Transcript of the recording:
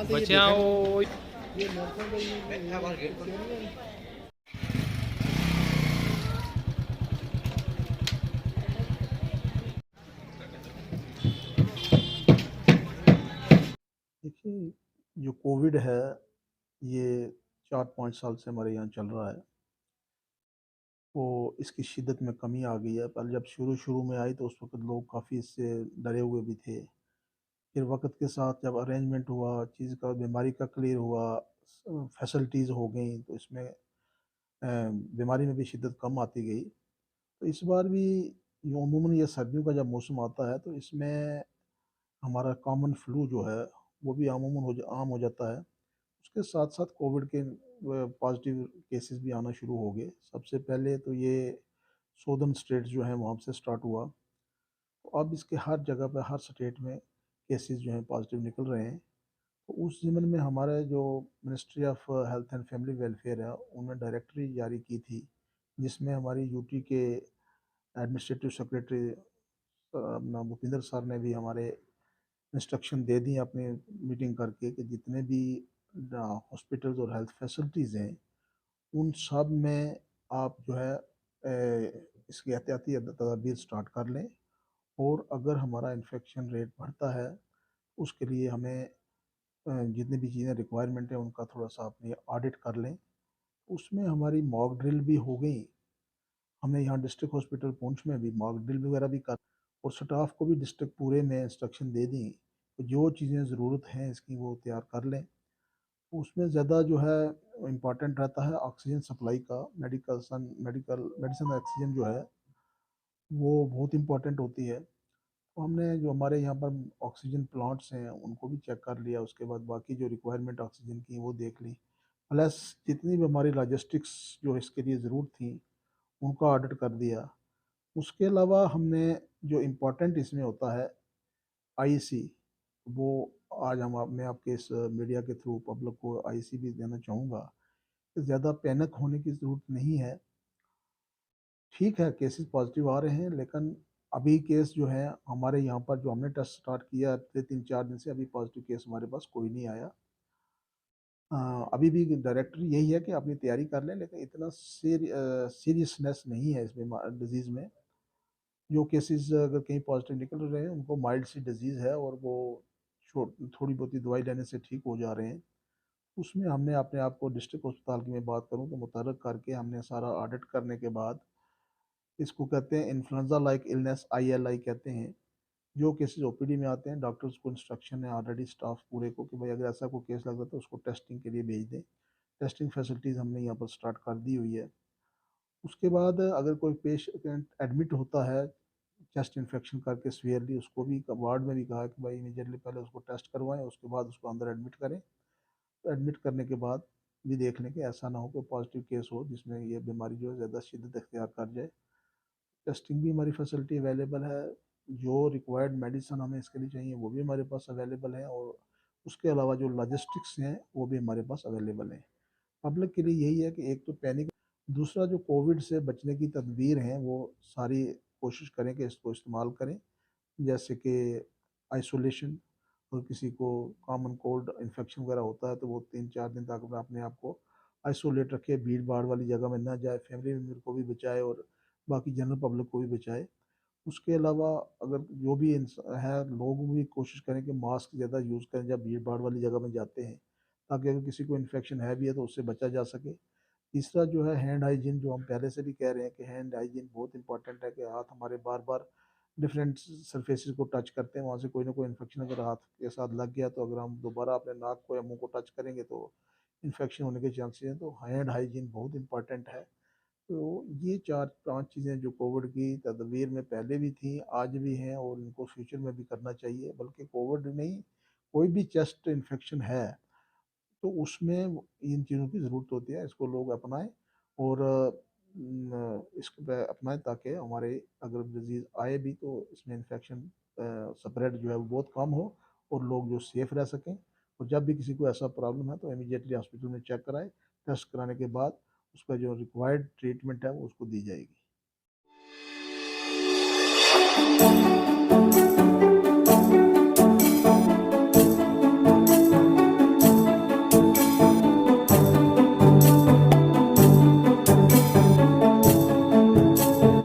बचाओ। देखिए, जो कोविड है, ये 4-5 साल से हमारे यहाँ चल रहा है। तो इसकी शिद्दत में कमी आ गई है। पहले जब शुरू-शुरू में आई तो उस वक़्त लोग काफ़ी इससे डरे हुए भी थे। फिर वक़्त के साथ जब अरेंजमेंट हुआ, चीज़ का बीमारी का क्लियर हुआ, फैसिलिटीज़ हो गई, तो इसमें बीमारी में भी शिद्दत कम आती गई। तो इस बार भी यो अमूमन ये सर्दियों का जब मौसम आता है तो इसमें हमारा कॉमन फ्लू जो है, वो भी अमूमन आम हो जाता है। उसके साथ-साथ कोविड के पॉज़िटिव केसेस भी आना शुरू हो गए। सबसे पहले तो ये सॉदर्न स्टेट्स जो हैं वहाँ से स्टार्ट हुआ। तो अब इसके हर जगह पे, हर स्टेट में केसेस जो हैं पॉज़िटिव निकल रहे हैं। तो उस ज़िम्न में हमारे जो ministry of health and family welfare है, उन्होंने डायरेक्टरी जारी की थी, जिसमें हमारी यूटी के एडमिनिस्ट्रेटिव सेक्रेटरी अपना भूपिंदर सर ने भी हमारे इंस्ट्रक्शन दे दी अपनी मीटिंग करके कि जितने भी हॉस्पिटल्स और हेल्थ फैसिलिटीज़ हैं, उन सब में आप जो है इसकी एहतियाती तदाबीर स्टार्ट कर लें। और अगर हमारा इन्फेक्शन रेट बढ़ता है, उसके लिए हमें जितनी भी चीज़ें रिक्वायरमेंट है उनका थोड़ा सा अपनी ऑडिट कर लें। उसमें हमारी मॉक ड्रिल भी हो गई। हमने यहाँ डिस्ट्रिक्ट हॉस्पिटल पुंछ में भी मॉक ड्रिल वगैरह भी कर, और स्टाफ को भी डिस्ट्रिक्ट पूरे में इंस्ट्रक्शन दे दी कि जो चीज़ें ज़रूरत हैं इसकी वो तैयार कर लें। उसमें ज़्यादा जो है इम्पोर्टेंट रहता है ऑक्सीजन सप्लाई का। मेडिसिन ऑक्सीजन जो है वो बहुत इम्पोर्टेंट होती है। तो हमने जो हमारे यहाँ पर ऑक्सीजन प्लांट्स हैं उनको भी चेक कर लिया। उसके बाद बाकी जो रिक्वायरमेंट ऑक्सीजन की वो देख ली। प्लस जितनी भी हमारी लॉजिस्टिक्स जो इसके लिए ज़रूरत थी उनका ऑर्डर कर दिया। उसके अलावा हमने जो इम्पोर्टेंट इसमें होता है आईसी, वो आज मैं आपके इस मीडिया के थ्रू पब्लिक को आईसी भी देना चाहूँगा कि ज़्यादा पैनिक होने की ज़रूरत नहीं है। ठीक है, केसेस पॉजिटिव आ रहे हैं, लेकिन अभी केस जो है हमारे यहाँ पर जो हमने टेस्ट स्टार्ट किया है पिछले 3-4 दिन से, अभी पॉजिटिव केस हमारे पास कोई नहीं आया। अभी भी डायरेक्टरी यही है कि अपनी तैयारी कर लें, लेकिन इतना सीरियसनेस नहीं है इस डिजीज़ में। जो केसेस अगर कहीं पॉजिटिव निकल रहे हैं उनको माइल्ड सी डिजीज़ है और वो थोड़ी बहुत ही दवाई लेने से ठीक हो जा रहे हैं। उसमें हमने अपने आप को डिस्ट्रिक्ट अस्पताल की मैं बात करूँ तो मुतहर्रिक करके हमने सारा ऑडिट करने के बाद, इसको कहते हैं इन्फ्लुएंजा लाइक इलनेस, आईएलआई कहते हैं। जो केसेस ओपीडी में आते हैं, डॉक्टर्स को इंस्ट्रक्शन है ऑलरेडी स्टाफ पूरे को कि भाई अगर ऐसा कोई केस लगता है तो उसको टेस्टिंग के लिए भेज दें। टेस्टिंग फैसिलिटीज़ हमने यहाँ पर स्टार्ट कर दी हुई है। उसके बाद अगर कोई पेशेंट एडमिट होता है चेस्ट इन्फेक्शन करके सीवियरली, उसको भी वार्ड में भी कहा कि भाई इमीडिएटली पहले उसको टेस्ट करवाएं, उसके बाद उसको अंदर एडमिट करें। तो एडमिट करने के बाद भी देख लें कि ऐसा ना हो कि पॉजिटिव केस हो जिसमें ये बीमारी जो है ज़्यादा शिद्दत इख्तियार कर जाए। टेस्टिंग भी हमारी फैसिलिटी अवेलेबल है। जो रिक्वायर्ड मेडिसिन हमें इसके लिए चाहिए वो भी हमारे पास अवेलेबल है, और उसके अलावा जो लॉजिस्टिक्स हैं वो भी हमारे पास अवेलेबल हैं। पब्लिक के लिए यही है कि एक तो पैनिक, दूसरा जो कोविड से बचने की तदबीर हैं वो सारी कोशिश करें कि इसको इस्तेमाल करें। जैसे कि आइसोलेशन, और किसी को कॉमन कोल्ड इन्फेक्शन वगैरह होता है तो वो 3-4 दिन तक अपने आप को आइसोलेट रखे, भीड़ भाड़ वाली जगह में ना जाए, फैमिली मेम्बर को भी बचाए और बाकी जनरल पब्लिक को भी बचाए। उसके अलावा अगर जो भी है, लोग भी कोशिश करें कि मास्क ज़्यादा यूज़ करें जब भीड़ भाड़ वाली जगह में जाते हैं, ताकि अगर किसी को इन्फेक्शन है भी है तो उससे बचा जा सके। तीसरा जो है हैंड हाइजीन, जो हम पहले से भी कह रहे हैं कि हैंड हाइजीन बहुत इंपॉर्टेंट है, कि हाथ हमारे बार बार डिफरेंट सरफेसेस को टच करते हैं, वहाँ से कोई ना कोई इन्फेक्शन अगर हाथ के साथ लग गया तो अगर हम दोबारा अपने नाक को या मुंह को टच करेंगे तो इन्फेक्शन होने के चांसेस हैं। तो हैंड हाइजीन बहुत इंपॉर्टेंट है। तो ये 4-5 चीज़ें जो कोविड की तदबीर में पहले भी थी, आज भी हैं, और इनको फ्यूचर में भी करना चाहिए। बल्कि कोविड नहीं, कोई भी चेस्ट इन्फेक्शन है तो उसमें इन चीज़ों की ज़रूरत होती है। इसको लोग अपनाएं और इसको अपनाएं ताकि हमारे अगर डिजीज़ आए भी तो इसमें इन्फेक्शन स्प्रेड जो है वो बहुत कम हो, और लोग जो सेफ रह सकें। और जब भी किसी को ऐसा प्रॉब्लम है तो इमीडिएटली हॉस्पिटल में चेक कराएं। टेस्ट कराने के बाद उसका जो रिक्वायर्ड ट्रीटमेंट है वो उसको दी जाएगी।